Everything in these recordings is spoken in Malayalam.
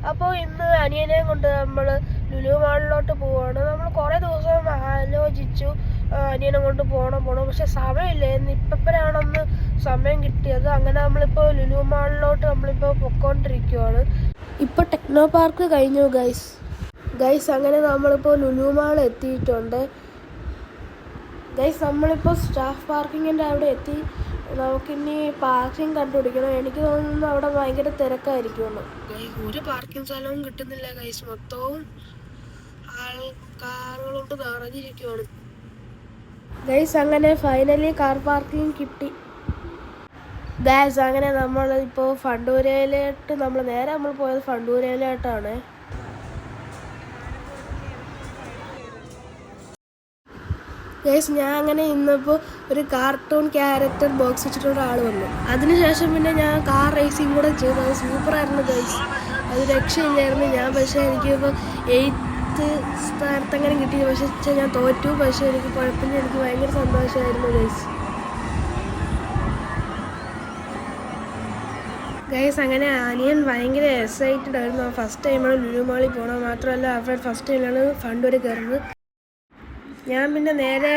അപ്പോൾ ഇന്ന് അനിയനെയും കൊണ്ട് നമ്മൾ ലുലു മാളിലോട്ട് പോവാണ്. നമ്മൾ കുറേ ദിവസം ആലോചിച്ചു അനിയനെ കൊണ്ട് പോകണം പക്ഷെ സമയമില്ലായിരുന്നു. ഇപ്പോഴാണൊന്ന് സമയം കിട്ടിയത്. അങ്ങനെ നമ്മളിപ്പോൾ ലുലു മാളിലോട്ട് നമ്മളിപ്പോൾ പൊയ്ക്കൊണ്ടിരിക്കുവാണ്. ഇപ്പോൾ ടെക്നോ പാർക്ക് കഴിഞ്ഞു ഗൈസ് അങ്ങനെ നമ്മളിപ്പോൾ ലുലു മാൾ എത്തിയിട്ടുണ്ട് ഗൈസ്. നമ്മളിപ്പോൾ സ്റ്റാഫ് പാർക്കിങ്ങിൻ്റെ അവിടെ എത്തി. നമുക്കിനി പാർക്കിംഗ് കണ്ടുപിടിക്കണം. എനിക്ക് തോന്നുന്നു അവിടെ ഭയങ്കര തിരക്കായിരിക്കുമെന്ന്. ഒരു പാർക്കിംഗ് സ്ഥലവും കിട്ടുന്നില്ല ഗൈസ്. മൊത്തവും കാറുകളോട്ട് നിറഞ്ഞിരിക്കുവാണ് ഗൈസ്. അങ്ങനെ ഫൈനലി കാർ പാർക്കിംഗ് കിട്ടി ഗൈസ്. അങ്ങനെ നമ്മളിപ്പോൾ ഫണ്ടൂരയിലോട്ട് നമ്മൾ പോയത് ഫണ്ടൂരയിലോട്ടാണ് ഗൈസ്. ഞാൻ അങ്ങനെ ഇന്നിപ്പോൾ ഒരു കാർട്ടൂൺ ക്യാരക്ടർ ബോക്സ് വെച്ചിട്ടുള്ള ആൾ വന്നു. അതിനുശേഷം പിന്നെ ഞാൻ കാർ റേസിങ് കൂടെ ചെയ്തു. അത് സൂപ്പറായിരുന്നു ഗൈസ്. അത് രക്ഷയില്ലായിരുന്നു. പക്ഷേ എനിക്കിപ്പോൾ 8th സ്ഥാനത്തങ്ങനെ കിട്ടി. പക്ഷേ ഞാൻ തോറ്റു. പക്ഷേ എനിക്ക് കുഴപ്പമില്ല. എനിക്ക് ഭയങ്കര സന്തോഷമായിരുന്നു ഗൈസ്. അങ്ങനെ അനിയൻ ഭയങ്കര എക്സൈറ്റഡ് ആയിരുന്നു. ഫസ്റ്റ് ടൈമാണ് ലുലു മാളിൽ പോകണം. മാത്രമല്ല അവരുടെ ഫസ്റ്റ് ടൈമിലാണ് ഫണ്ടൂര് കയറുന്നത്. ഞാൻ പിന്നെ നേരെ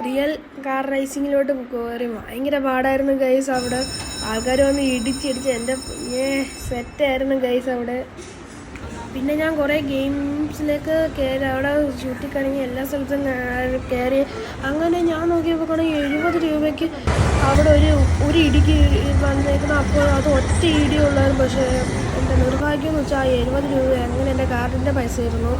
റിയൽ കാർ റേസിങ്ങിലോട്ട് കയറി. ഭയങ്കര പാടായിരുന്നു ഗൈസ്. അവിടെ ആൾക്കാർ വന്ന് ഇടിച്ചിടിച്ച് എൻ്റെ സെറ്റായിരുന്നു ഗൈസ് അവിടെ. പിന്നെ ഞാൻ കുറേ ഗെയിംസിലേക്ക് കയറി. അവിടെ ചുറ്റിക്കണങ്ങി എല്ലാ സ്ഥലത്തും കയറി. അങ്ങനെ ഞാൻ നോക്കിയപ്പോൾ 70 രൂപയ്ക്ക് അവിടെ ഒരു ഇടിക്ക് വന്നേക്കണം. അപ്പോൾ അത് ഒറ്റ ഇടിയുള്ളായിരുന്നു. പക്ഷേ എൻ്റെ നിർഭാഗ്യം എന്ന് വെച്ചാൽ 70 രൂപ അങ്ങനെ എൻ്റെ കാർഡിൻ്റെ പൈസ ആയിരുന്നു.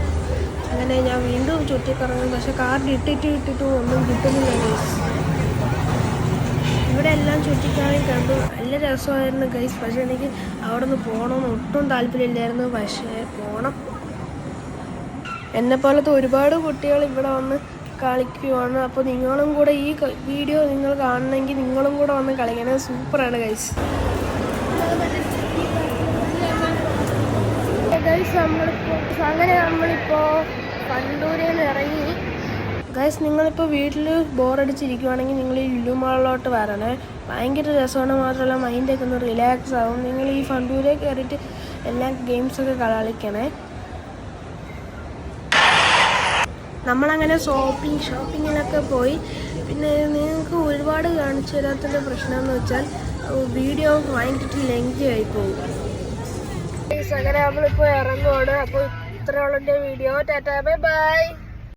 അങ്ങനെ ഞാൻ വീണ്ടും ചുറ്റിക്കറങ്ങും. പക്ഷേ കാർഡ് ഇട്ടിട്ടും ഒന്നും കിട്ടുന്നില്ല ഗൈസ്. ഇവിടെ എല്ലാം ചുറ്റിക്കറങ്ങി കണ്ടു. നല്ല രസമായിരുന്നു ഗൈസ്. പക്ഷേ എനിക്ക് അവിടെ നിന്ന് പോകണമെന്ന് ഒട്ടും താല്പര്യമില്ലായിരുന്നു. പക്ഷേ പോകണം. എന്നെപ്പോലത്തെ ഒരുപാട് കുട്ടികൾ ഇവിടെ വന്ന് കളിക്കുവാണ്. അപ്പോൾ നിങ്ങളും കൂടെ ഈ വീഡിയോ നിങ്ങൾ കാണണമെങ്കിൽ നിങ്ങളും കൂടെ വന്ന് കളിക്കണത്. സൂപ്പറാണ് ഗൈസ്. നമ്മളിപ്പോൾ ഫണ്ടൂരിൽ നിന്ന് ഇറങ്ങി ഗൈസ്. നിങ്ങളിപ്പോൾ വീട്ടിൽ ബോറടിച്ചിരിക്കുവാണെങ്കിൽ നിങ്ങൾ ഈ ലുലു മാളിലോട്ട് വരണേ. ഭയങ്കര രസമാണ്. മാത്രമല്ല മൈൻഡൊക്കെ ഒന്ന് റിലാക്സ് ആവും. നിങ്ങൾ ഈ ഫണ്ടൂരിൽ കയറിയിട്ട് എല്ലാ ഗെയിംസൊക്കെ കളിക്കണേ. നമ്മളങ്ങനെ ഷോപ്പിങ്ങിലൊക്കെ പോയി. പിന്നെ നിങ്ങൾക്ക് ഒരുപാട് കാണിച്ചു തരാത്തതിൻ്റെ പ്രശ്നമെന്ന് വെച്ചാൽ വീഡിയോ ഭയങ്കര ലെങ്തി ആയി പോകും. അങ്ങനെ നമ്മളിപ്പോൾ ഇറങ്ങുവാണ്. അപ്പോൾ ഇത്രയുള്ള വീഡിയോ. Tata bye bye.